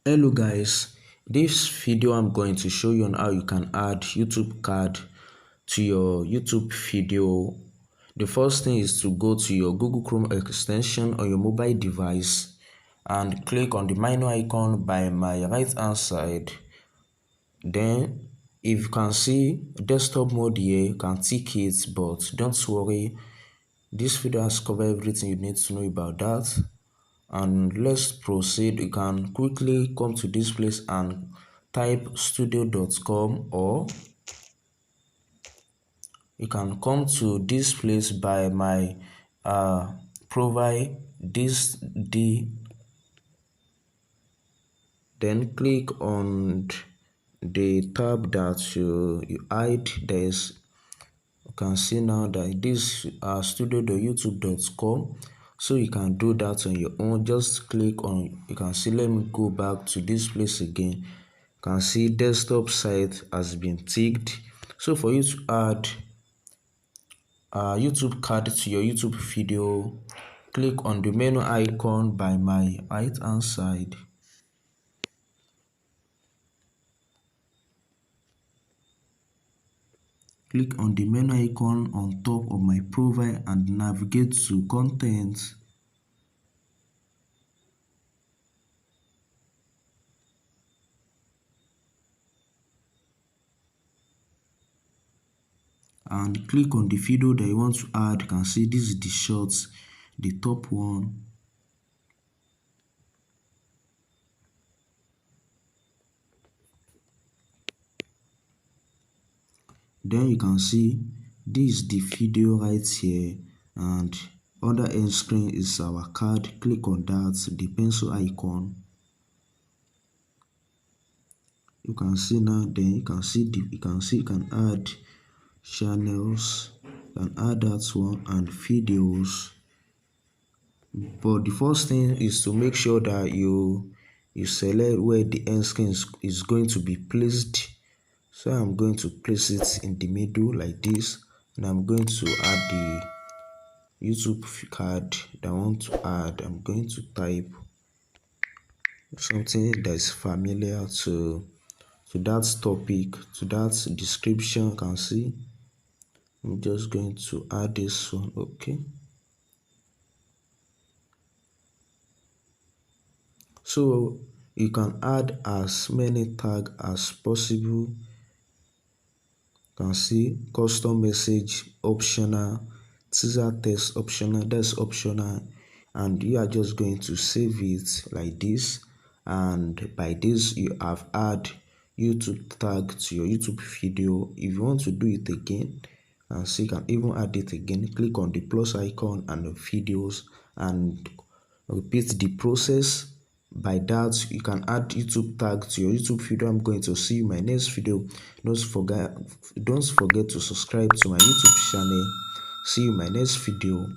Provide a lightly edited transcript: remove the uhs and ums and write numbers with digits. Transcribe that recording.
Hello guys, this video I'm going to show you on how you can add YouTube card to your YouTube video. The first thing is to go to your Google Chrome extension on your mobile device and click on the menu icon by my right hand side. Then if you can see desktop mode here, you can tick it, but don't worry, this video has covered everything you need to know about that. And let's proceed. You can quickly come to this place and type studio.com, or you can come to this place by my provide this d, then click on the tab that you hide. There's, you can see now that this studio.youtube.com, so you can do that on your own. Just click on, you can see, let me go back to this place again. You can see desktop site has been ticked. So for you to add YouTube card to your YouTube video, click on the menu icon by my right hand side. Click on the menu icon on top of my profile and navigate to content. And click on the video that you want to add. You can see this is the shorts, the top one. Then you can see this is the video right here, and on the end screen is our card. Click on that, the pencil icon. You can see now, then you can see you can add channels, you can add that one, and videos. But the first thing is to make sure that you select where the end screen is going to be placed. So I'm going to place it in the middle like this, and I'm going to add the YouTube card that I want to add. I'm going to type something that is familiar to that topic, to that description. You can see I'm just going to add this one. Okay, so you can add as many tags as possible. You can see custom message optional, teaser text optional, that's optional, and you are just going to save it like this. And by this you have add YouTube tag to your YouTube video. If you want to do it again, and so you can even add it again, click on the plus icon and the videos and repeat the process. By that you can add YouTube tag to your YouTube video. I'm going to see you in my next video. Don't forget to subscribe to my YouTube channel. See you in my next video.